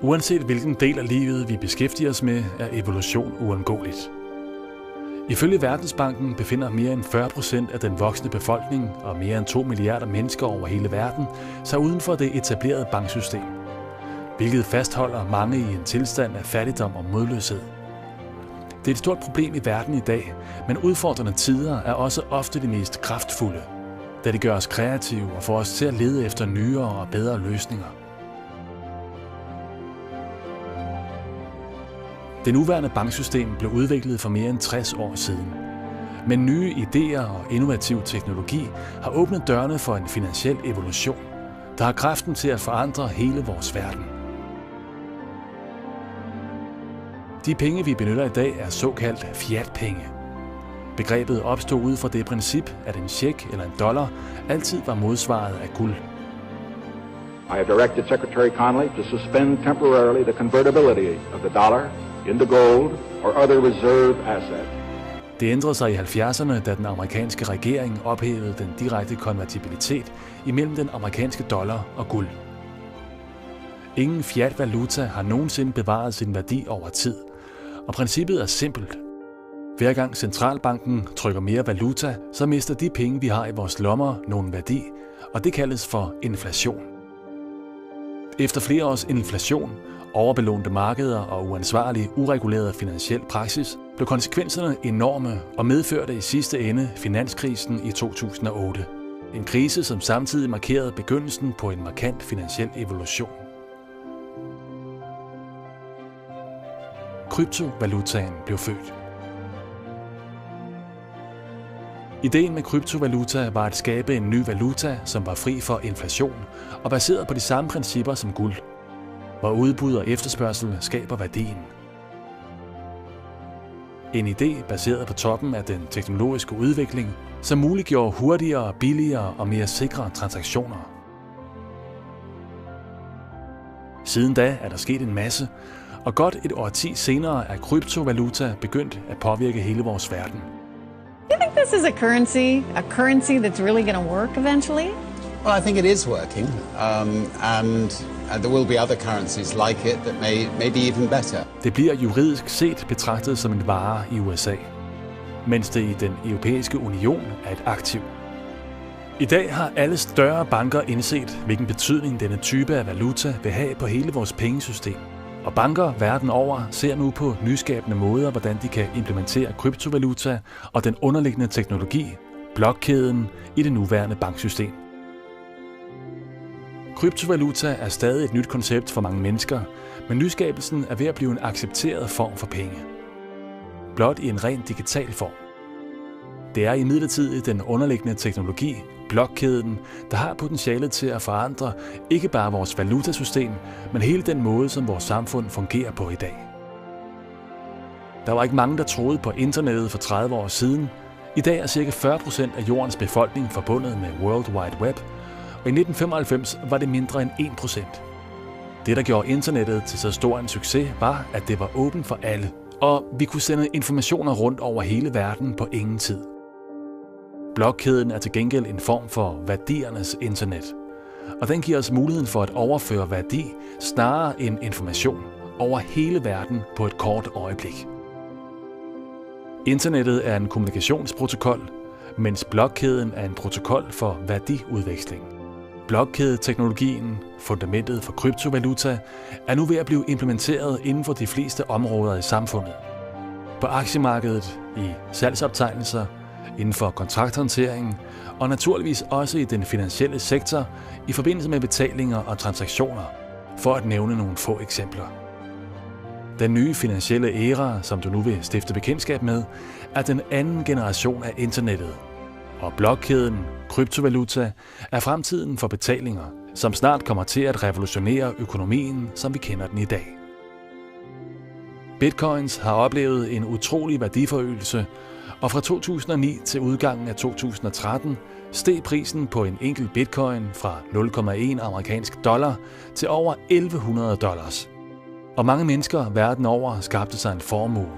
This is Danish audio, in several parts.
Uanset hvilken del af livet vi beskæftiger os med, er evolution uundgåeligt. Ifølge Verdensbanken befinder mere end 40% af den voksne befolkning og mere end 2 milliarder mennesker over hele verden sig uden for det etablerede banksystem, hvilket fastholder mange i en tilstand af fattigdom og modløshed. Det er et stort problem i verden i dag, men udfordrende tider er også ofte de mest kraftfulde, da det gør os kreative og får os til at lede efter nyere og bedre løsninger. Det nuværende banksystem blev udviklet for mere end 60 år siden. Men nye idéer og innovativ teknologi har åbnet dørene for en finansiel evolution, der har kraften til at forandre hele vores verden. De penge, vi benytter i dag, er såkaldt fiat-penge. Begrebet opstod ud fra det princip, at en check eller en dollar altid var modsvaret af guld. I have directed Secretary Connally to suspend temporarily the convertibility of the dollar into gold or other reserve asset. Det ændrede sig i 70'erne, da den amerikanske regering ophævede den direkte konvertibilitet imellem den amerikanske dollar og guld. Ingen fiat-valuta har nogensinde bevaret sin værdi over tid, og princippet er simpelt. Hver gang centralbanken trykker mere valuta, så mister de penge, vi har i vores lommer, nogen værdi, og det kaldes for inflation. Efter flere års inflation, overbelånte markeder og uansvarlig, ureguleret finansiel praksis, blev konsekvenserne enorme og medførte i sidste ende finanskrisen i 2008. En krise, som samtidig markerede begyndelsen på en markant finansiel evolution. Kryptovalutaen blev født. Ideen med kryptovaluta var at skabe en ny valuta, som var fri for inflation og baseret på de samme principper som guld, hvor udbud og efterspørgsel skaber værdien. En idé baseret på toppen af den teknologiske udvikling, som muliggjorde hurtigere, billigere og mere sikre transaktioner. Siden da er der sket en masse, og godt et årti senere er kryptovaluta begyndt at påvirke hele vores verden. You think this is a currency that's really going to work eventually? Well, I think it is working, and there will be other currencies like it that may be even better. Det bliver juridisk set betragtet som en vare i USA, mens det i den europæiske union er et aktiv. I dag har alle større banker indset, hvilken betydning denne type af valuta vil have på hele vores pengesystem. Og banker verden over ser nu på nyskabende måder, hvordan de kan implementere kryptovaluta og den underliggende teknologi, blokkæden, i det nuværende banksystem. Kryptovaluta er stadig et nyt koncept for mange mennesker, men nyskabelsen er ved at blive en accepteret form for penge. Blot i en ren digital form. Det er imidlertid den underliggende teknologi, blokkæden, der har potentialet til at forandre ikke bare vores valutasystem, men hele den måde, som vores samfund fungerer på i dag. Der var ikke mange, der troede på internettet for 30 år siden. I dag er ca. 40% af jordens befolkning forbundet med World Wide Web, og i 1995 var det mindre end 1%. Det, der gjorde internettet til så stor en succes, var, at det var åbent for alle, og vi kunne sende informationer rundt over hele verden på ingen tid. Blokkæden er til gengæld en form for værdiernes internet, og den giver os muligheden for at overføre værdi snarere end information over hele verden på et kort øjeblik. Internettet er en kommunikationsprotokol, mens blokkæden er en protokol for værdiudveksling. Blokkædeteknologien, fundamentet for kryptovaluta, er nu ved at blive implementeret inden for de fleste områder i samfundet. På aktiemarkedet, i salgsoptegnelser, inden for kontrakthåndtering og naturligvis også i den finansielle sektor i forbindelse med betalinger og transaktioner, for at nævne nogle få eksempler. Den nye finansielle æra, som du nu vil stifte bekendtskab med, er den anden generation af internettet. Og blokkæden, kryptovaluta, er fremtiden for betalinger, som snart kommer til at revolutionere økonomien, som vi kender den i dag. Bitcoins har oplevet en utrolig værdiforøgelse, og fra 2009 til udgangen af 2013 steg prisen på en enkelt bitcoin fra 0,1 amerikansk dollar til over $1.100. Og mange mennesker verden over skabte sig en formue.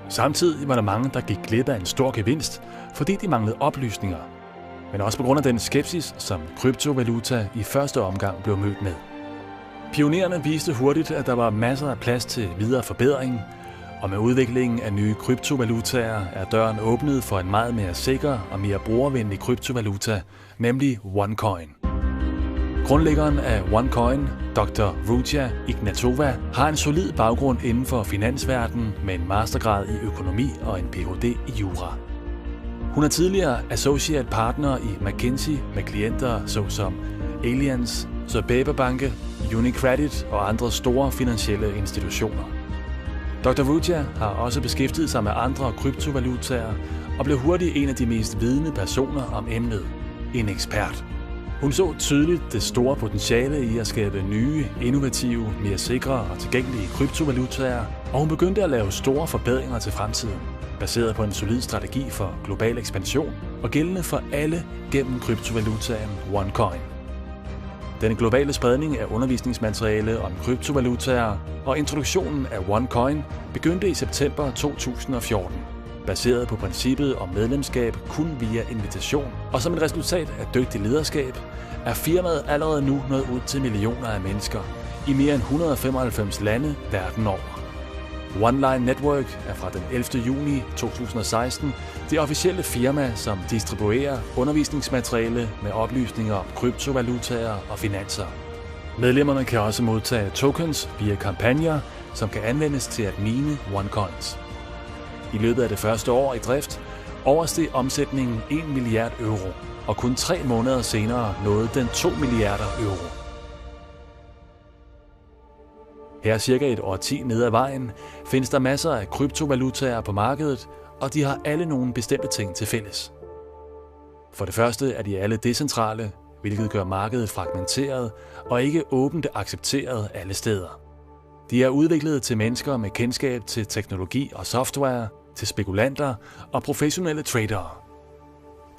Samtidig var der mange, der gik glip af en stor gevinst, fordi de manglede oplysninger, men også på grund af den skepsis, som kryptovaluta i første omgang blev mødt med. Pionererne viste hurtigt, at der var masser af plads til videre forbedring, og med udviklingen af nye kryptovalutaer er døren åbnet for en meget mere sikker og mere brugervenlig kryptovaluta, nemlig OneCoin. Grundlæggeren af OneCoin, Dr. Ruja Ignatova, har en solid baggrund inden for finansverdenen med en mastergrad i økonomi og en Ph.D. i jura. Hun er tidligere associate partner i McKinsey med klienter såsom Allianz, Sberbank, UniCredit og andre store finansielle institutioner. Dr. Ruja har også beskæftiget sig med andre kryptovalutaer og blev hurtigt en af de mest vidende personer om emnet. En ekspert. Hun så tydeligt det store potentiale i at skabe nye, innovative, mere sikre og tilgængelige kryptovalutaer, og hun begyndte at lave store forbedringer til fremtiden, baseret på en solid strategi for global ekspansion og gældende for alle gennem kryptovalutaen OneCoin. Den globale spredning af undervisningsmateriale om kryptovalutaer og introduktionen af OneCoin begyndte i september 2014, baseret på princippet om medlemskab kun via invitation, og som et resultat af dygtig lederskab, er firmaet allerede nu nået ud til millioner af mennesker i mere end 195 lande verden over. OneLine Network er fra den 11. juni 2016 det officielle firma, som distribuerer undervisningsmateriale med oplysninger om kryptovalutaer og finanser. Medlemmerne kan også modtage tokens via kampagner, som kan anvendes til at mine OneCoins. I løbet af det første år i drift oversteg omsætningen 1 milliard euro, og kun 3 måneder senere nåede den 2 milliarder euro. Her cirka et årti nede ad vejen findes der masser af kryptovalutaer på markedet, og de har alle nogle bestemte ting til fælles. For det første er de alle decentrale, hvilket gør markedet fragmenteret og ikke åbent accepteret alle steder. De er udviklet til mennesker med kendskab til teknologi og software, til spekulanter og professionelle tradere.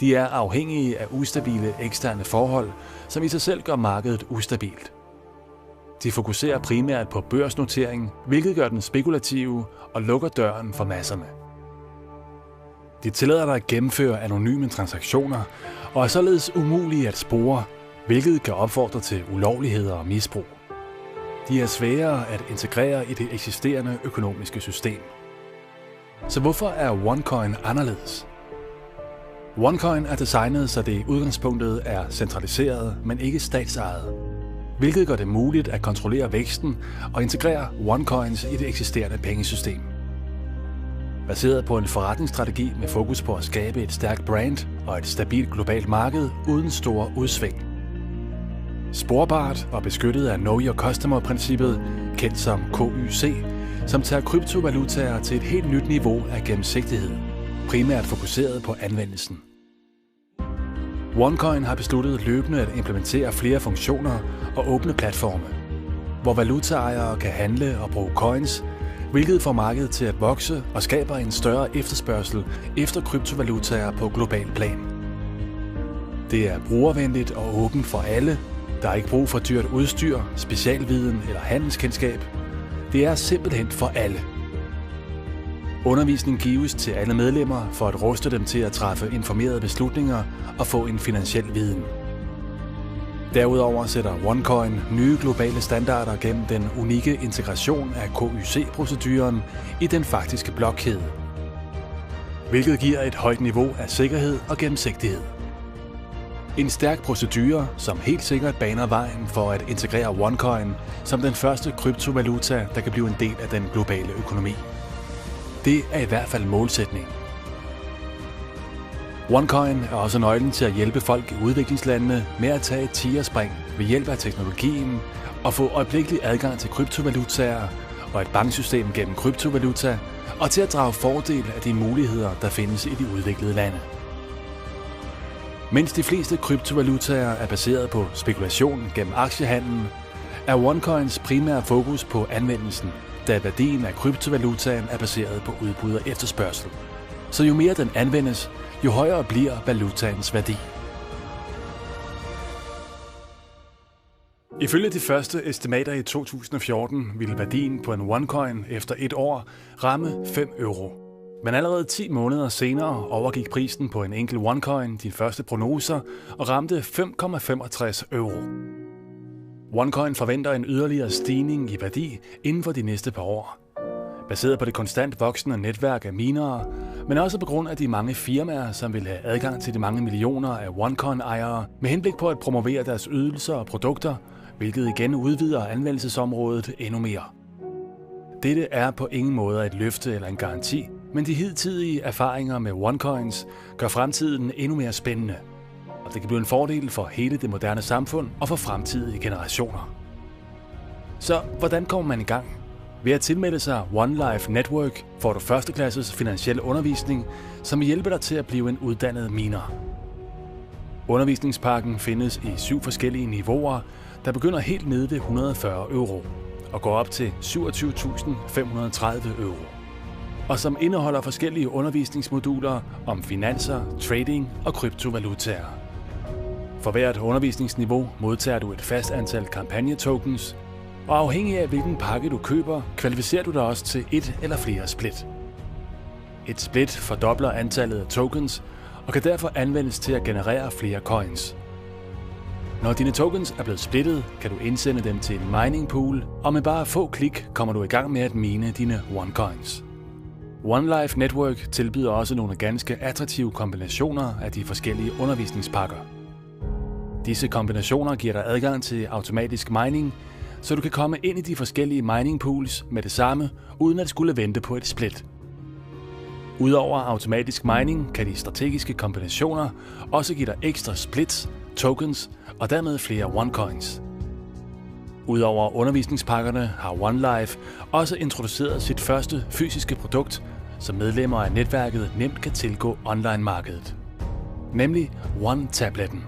De er afhængige af ustabile eksterne forhold, som i sig selv gør markedet ustabilt. De fokuserer primært på børsnotering, hvilket gør den spekulative og lukker døren for masserne. De tillader dig at gennemføre anonyme transaktioner og er således umulige at spore, hvilket kan opfordre til ulovligheder og misbrug. De er sværere at integrere i det eksisterende økonomiske system. Så hvorfor er OneCoin anderledes? OneCoin er designet, så det i udgangspunktet er centraliseret, men ikke statsejet, hvilket gør det muligt at kontrollere væksten og integrere OneCoins i det eksisterende pengesystem. Baseret på en forretningsstrategi med fokus på at skabe et stærkt brand og et stabilt globalt marked uden store udsving. Sporbart og beskyttet af Know Your Customer-princippet, kendt som KYC, som tager kryptovalutaer til et helt nyt niveau af gennemsigtighed, primært fokuseret på anvendelsen. OneCoin har besluttet løbende at implementere flere funktioner og åbne platforme, hvor valutaejere kan handle og bruge coins, hvilket får markedet til at vokse og skaber en større efterspørgsel efter kryptovalutaer på global plan. Det er brugervenligt og åbent for alle. Der er ikke brug for dyrt udstyr, specialviden eller handelskendskab. Det er simpelthen for alle. Undervisning gives til alle medlemmer for at ruste dem til at træffe informerede beslutninger og få en finansiel viden. Derudover sætter OneCoin nye globale standarder gennem den unikke integration af KYC-proceduren i den faktiske blokkæde, hvilket giver et højt niveau af sikkerhed og gennemsigtighed. En stærk procedure, som helt sikkert baner vejen for at integrere OneCoin som den første kryptovaluta, der kan blive en del af den globale økonomi. Det er i hvert fald målsætningen. OneCoin er også nøglen til at hjælpe folk i udviklingslandene med at tage et tigerspring ved hjælp af teknologien og få øjeblikkelig adgang til kryptovalutaer og et banksystem gennem kryptovaluta og til at drage fordel af de muligheder, der findes i de udviklede lande. Mens de fleste kryptovalutaer er baseret på spekulation gennem aktiehandlen, er OneCoins primære fokus på anvendelsen, da værdien af kryptovalutaen er baseret på udbud og efterspørgsel. Så jo mere den anvendes, jo højere bliver valutaens værdi. Ifølge de første estimater i 2014 ville værdien på en OneCoin efter et år ramme 5 euro. Men allerede 10 måneder senere overgik prisen på en enkelt OneCoin de første prognoser og ramte 5,65 euro. OneCoin forventer en yderligere stigning i værdi inden for de næste par år. Baseret på det konstant voksende netværk af minere, men også på grund af de mange firmaer, som vil have adgang til de mange millioner af OneCoin-ejere med henblik på at promovere deres ydelser og produkter, hvilket igen udvider anvendelsesområdet endnu mere. Dette er på ingen måde et løfte eller en garanti, men de hidtidige erfaringer med OneCoins gør fremtiden endnu mere spændende. Og det kan blive en fordel for hele det moderne samfund og for fremtidige generationer. Så hvordan kommer man i gang? Ved at tilmelde sig OneLife Network får du førsteklasses finansiel undervisning, som vil hjælpe dig til at blive en uddannet miner. Undervisningspakken findes i 7 forskellige niveauer, der begynder helt nede ved 140 euro og går op til 27.530 euro. Og som indeholder forskellige undervisningsmoduler om finanser, trading og kryptovalutaer. For hvert undervisningsniveau modtager du et fast antal kampagnetokens, og afhængig af hvilken pakke du køber, kvalificerer du dig også til et eller flere split. Et split fordobler antallet af tokens og kan derfor anvendes til at generere flere coins. Når dine tokens er blevet splittet, kan du indsende dem til en mining pool, og med bare få klik kommer du i gang med at mine dine OneCoins. OneLife Network tilbyder også nogle ganske attraktive kombinationer af de forskellige undervisningspakker. Disse kombinationer giver dig adgang til automatisk mining, så du kan komme ind i de forskellige mining pools med det samme, uden at skulle vente på et split. Udover automatisk mining kan de strategiske kombinationer også give dig ekstra splits, tokens og dermed flere OneCoins. Udover undervisningspakkerne har OneLife også introduceret sit første fysiske produkt, som medlemmer af netværket nemt kan tilgå online-markedet. Nemlig OneTabletten.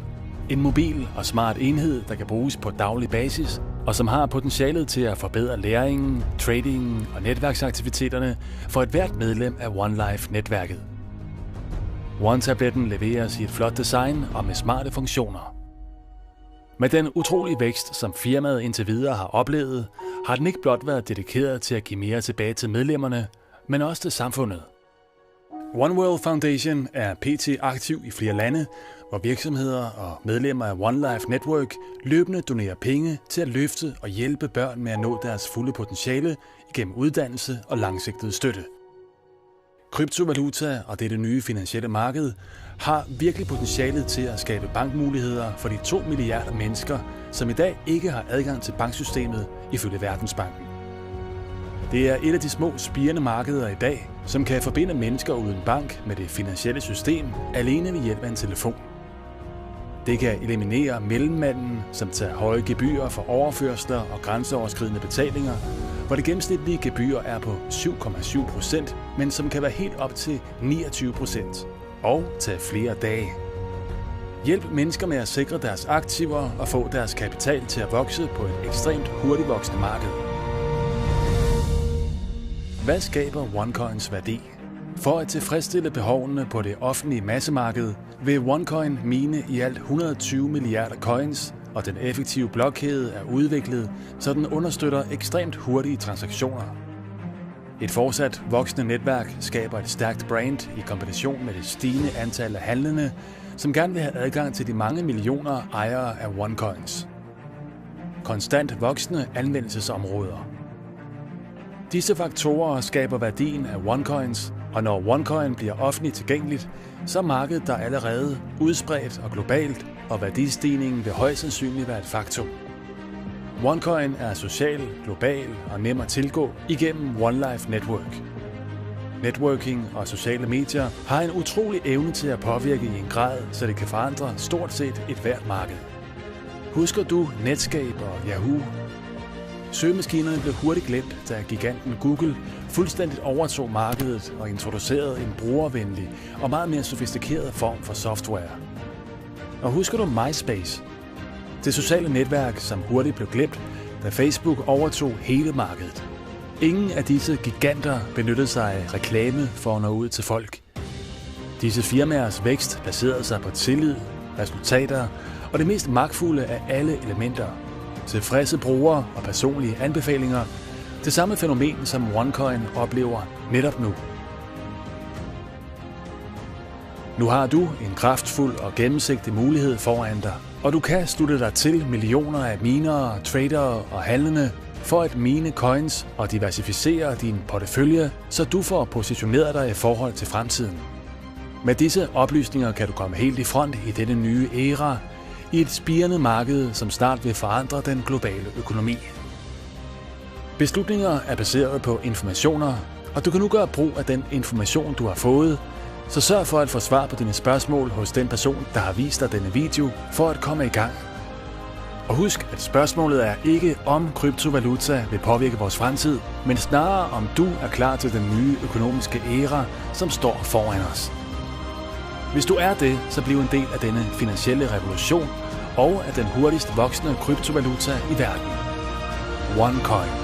En mobil og smart enhed, der kan bruges på daglig basis, og som har potentialet til at forbedre læringen, tradingen og netværksaktiviteterne for et hvert medlem af OneLife-netværket. OneTabletten leveres i et flot design og med smarte funktioner. Med den utrolige vækst, som firmaet indtil videre har oplevet, har den ikke blot været dedikeret til at give mere tilbage til medlemmerne, men også til samfundet. One World Foundation er pt. Aktiv i flere lande, hvor virksomheder og medlemmer af OneLife Network løbende donerer penge til at løfte og hjælpe børn med at nå deres fulde potentiale igennem uddannelse og langsigtet støtte. Kryptovaluta og dette nye finansielle marked har virkelig potentialet til at skabe bankmuligheder for de 2 milliarder mennesker, som i dag ikke har adgang til banksystemet ifølge Verdensbanken. Det er et af de små spirende markeder i dag, som kan forbinde mennesker uden bank med det finansielle system alene ved hjælp af en telefon. Det kan eliminere mellemmanden, som tager høje gebyrer for overførsler og grænseoverskridende betalinger, hvor det gennemsnitlige gebyr er på 7,7%, men som kan være helt op til 29%, og tage flere dage. Hjælp mennesker med at sikre deres aktiver og få deres kapital til at vokse på et ekstremt hurtigt voksende marked. Hvad skaber OneCoins værdi? For at tilfredsstille behovene på det offentlige massemarked vil OneCoin mine i alt 120 milliarder coins, og den effektive blokkæde er udviklet, så den understøtter ekstremt hurtige transaktioner. Et fortsat voksende netværk skaber et stærkt brand i kombination med det stigende antal af handlende, som gerne vil have adgang til de mange millioner ejere af OneCoins. Konstant voksende anvendelsesområder. Disse faktorer skaber værdien af OneCoins, og når OneCoin bliver offentligt tilgængeligt, så er markedet der allerede udspredt og globalt, og værdistigningen vil højst sandsynligt være et faktum. OneCoin er social, global og nem at tilgå igennem OneLife Network. Networking og sociale medier har en utrolig evne til at påvirke i en grad, så det kan forandre stort set et hvert marked. Husker du Netscape og Yahoo? Søgemaskinerne blev hurtigt glemt, da giganten Google fuldstændigt overtog markedet og introducerede en brugervenlig og meget mere sofistikeret form for software. Og husker du MySpace? Det sociale netværk, som hurtigt blev glemt, da Facebook overtog hele markedet. Ingen af disse giganter benyttede sig af reklame for at nå ud til folk. Disse firmaers vækst baserede sig på tillid, resultater og det mest magtfulde af alle elementer. Tilfredse brugere og personlige anbefalinger. Det samme fænomen, som OneCoin oplever netop nu. Nu har du en kraftfuld og gennemsigtig mulighed foran dig. Og du kan slutte dig til millioner af minere, tradere og handlende for at mine coins og diversificere din portefølje, så du får positioneret dig i forhold til fremtiden. Med disse oplysninger kan du komme helt i front i denne nye æra, i et spirende marked, som snart vil forandre den globale økonomi. Beslutninger er baseret på informationer, og du kan nu gøre brug af den information, du har fået, så sørg for at få svar på dine spørgsmål hos den person, der har vist dig denne video, for at komme i gang. Og husk, at spørgsmålet er ikke om kryptovaluta vil påvirke vores fremtid, men snarere om du er klar til den nye økonomiske æra, som står foran os. Hvis du er det, så bliv en del af denne finansielle revolution og af den hurtigst voksende kryptovaluta i verden. OneCoin.